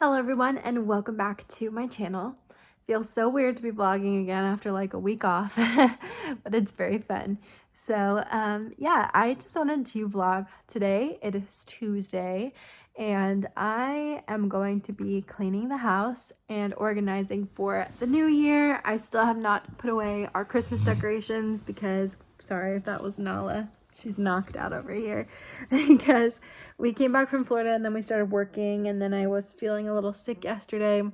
Hello everyone and welcome back to my channel. Feels so weird to be vlogging again after like a week off, but it's very fun. So yeah, I just wanted to vlog today. It is Tuesday and I am going to be cleaning the house and organizing for the new year. I still have not put away our Christmas decorations because, sorry if that was Nala. She's knocked out over here because we came back from Florida and then we started working, and then I was feeling a little sick yesterday. I'm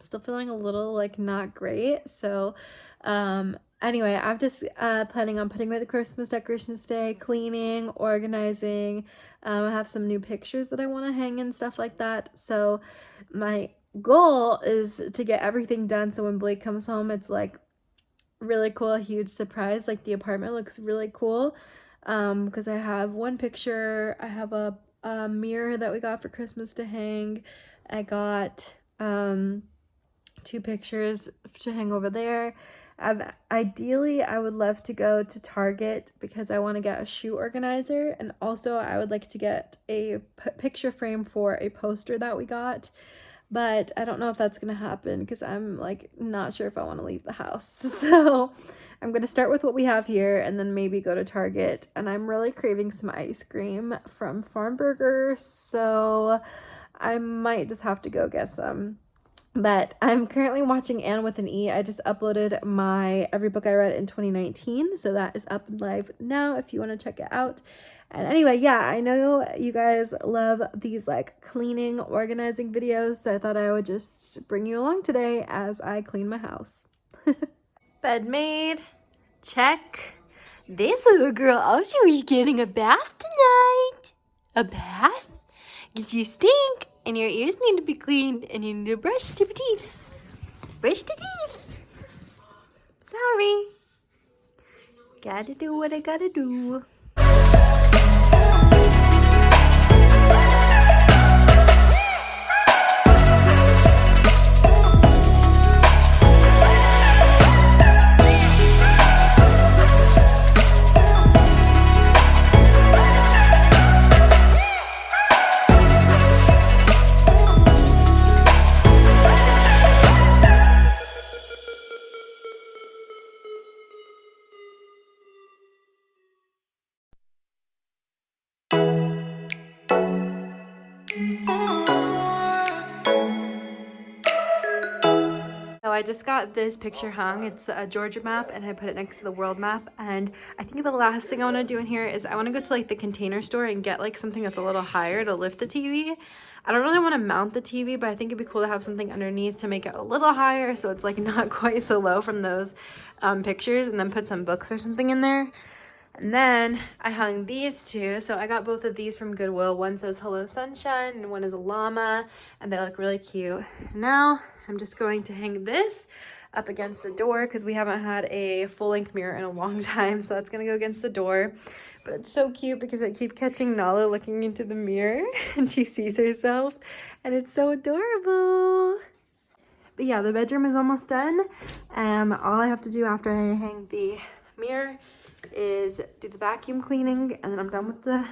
still feeling a little like not great. So anyway, I'm just planning on putting away the Christmas decorations today, cleaning, organizing. I have some new pictures that I want to hang and stuff like that. So my goal is to get everything done so when Blake comes home, it's like really cool, a huge surprise. Like the apartment looks really cool because I have one picture. I have a mirror that we got for Christmas to hang. I got two pictures to hang over there. And ideally I would love to go to Target because I want to get a shoe organizer, and also I would like to get a picture frame for a poster that we got. But I don't know if that's gonna happen because I'm like not sure if I want to leave the house. So I'm gonna start with what we have here and then maybe go to Target. And I'm really craving some ice cream from Farm Burger, so I might just have to go get some. But I'm currently watching Anne with an E. I just uploaded my Every Book I Read in 2019, so that is up live now if you want to check it out. And anyway, yeah, I know you guys love these like cleaning, organizing videos, so I thought I would just bring you along today as I clean my house. Bed made. Check. This little girl also is getting a bath tonight. A bath? Because you stink and your ears need to be cleaned and you need to brush your teeth. Brush the teeth. Sorry. Gotta do what I gotta do. So I just got this picture hung. It's a Georgia map and I put it next to the world map. And I think the last thing I want to do in here is I want to go to like the Container Store and get like something that's a little higher to lift the TV. I don't really want to mount the TV, but I think it'd be cool to have something underneath to make it a little higher so it's like not quite so low from those pictures, and then put some books or something in there. And then I hung these two. So I got both of these from Goodwill. One says Hello Sunshine and one is a llama, and they look really cute. Now I'm just going to hang this up against the door because we haven't had a full-length mirror in a long time. So that's gonna go against the door. But it's so cute because I keep catching Nala looking into the mirror and she sees herself and it's so adorable. But yeah, the bedroom is almost done. All I have to do after I hang the mirror is do the vacuum cleaning, and then I'm done with the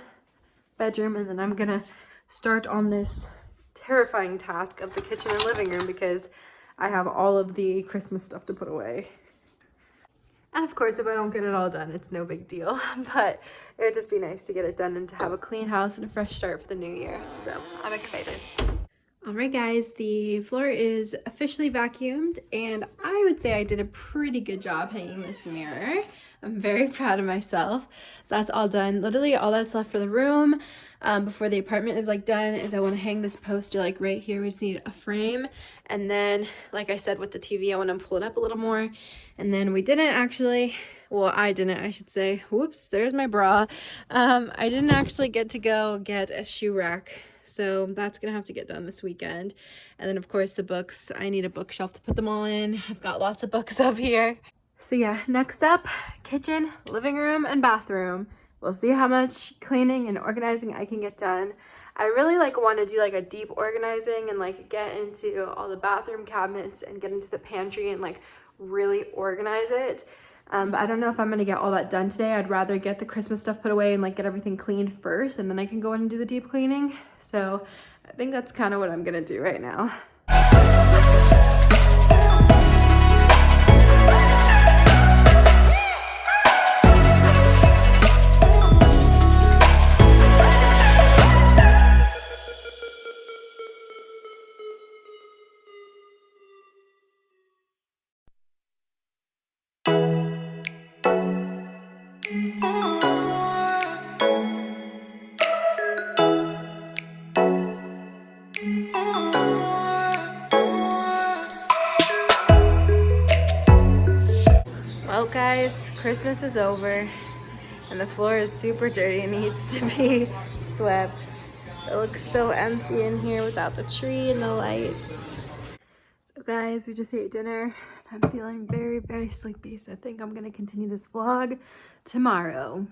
bedroom, and then I'm gonna start on this terrifying task of the kitchen and living room because I have all of the Christmas stuff to put away. And of course, if I don't get it all done, it's no big deal, but it would just be nice to get it done and to have a clean house and a fresh start for the new year. So I'm excited. Alright guys, the floor is officially vacuumed, and I would say I did a pretty good job hanging this mirror. I'm very proud of myself. So that's all done. Literally all that's left for the room before the apartment is like done is I want to hang this poster like right here. We just need a frame, and then like I said with the TV, I want to pull it up a little more. And then we didn't actually, well, I didn't, I should say, whoops, there's my bra. I didn't actually get to go get a shoe rack, so that's gonna have to get done this weekend. And then of course the books, I need a bookshelf to put them all in. I've got lots of books up here. So yeah, next up, kitchen, living room, and bathroom. We'll see how much cleaning and organizing I can get done. I really like want to do like a deep organizing and like get into all the bathroom cabinets and get into the pantry and like really organize it. But I don't know if I'm gonna get all that done today. I'd rather get the Christmas stuff put away and like get everything cleaned first, and then I can go in and do the deep cleaning. So I think that's kind of what I'm gonna do right now. Well guys, Christmas is over and the floor is super dirty and needs to be swept. It looks so empty in here without the tree and the lights. So guys, we just ate dinner. I'm feeling very, very sleepy, so I think I'm gonna continue this vlog tomorrow.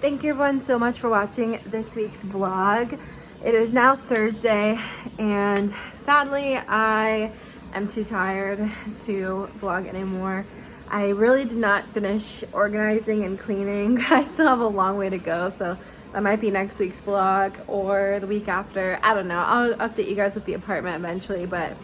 Thank you everyone so much for watching this week's vlog. It is now Thursday and sadly I am too tired to vlog anymore. I really did not finish organizing and cleaning. I still have a long way to go, so that might be next week's vlog or the week after. I don't know. I'll update you guys with the apartment eventually, but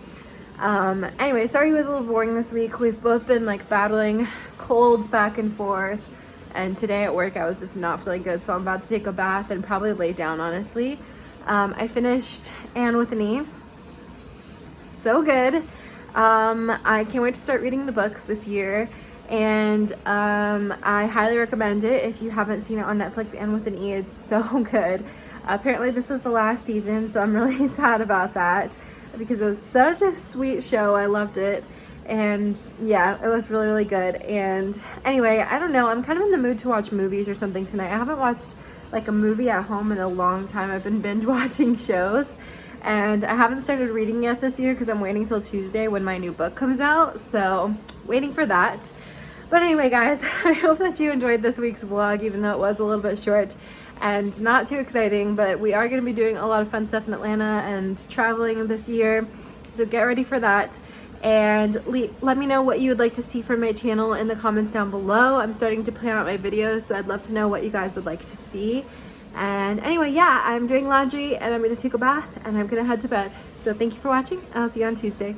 anyway, sorry it was a little boring this week. We've both been like battling colds back and forth, and today at work I was just not feeling good, so I'm about to take a bath and probably lay down, honestly. I finished Anne with an E. So good. I can't wait to start reading the books this year, and I highly recommend it if you haven't seen it on Netflix. Anne with an E, it's so good. Apparently this is the last season, so I'm really sad about that because it was such a sweet show. I loved it, and yeah, it was really, really good. And anyway, I don't know, I'm kind of in the mood to watch movies or something tonight. I haven't watched like a movie at home in a long time. I've been binge watching shows. And I haven't started reading yet this year because I'm waiting till Tuesday when my new book comes out. So waiting for that. But anyway, guys, I hope that you enjoyed this week's vlog, even though it was a little bit short and not too exciting. But we are going to be doing a lot of fun stuff in Atlanta and traveling this year. So get ready for that. And let me know what you would like to see from my channel in the comments down below. I'm starting to plan out my videos, so I'd love to know what you guys would like to see. And anyway, yeah, I'm doing laundry and I'm gonna take a bath and I'm gonna head to bed. So thank you for watching and I'll see you on Tuesday.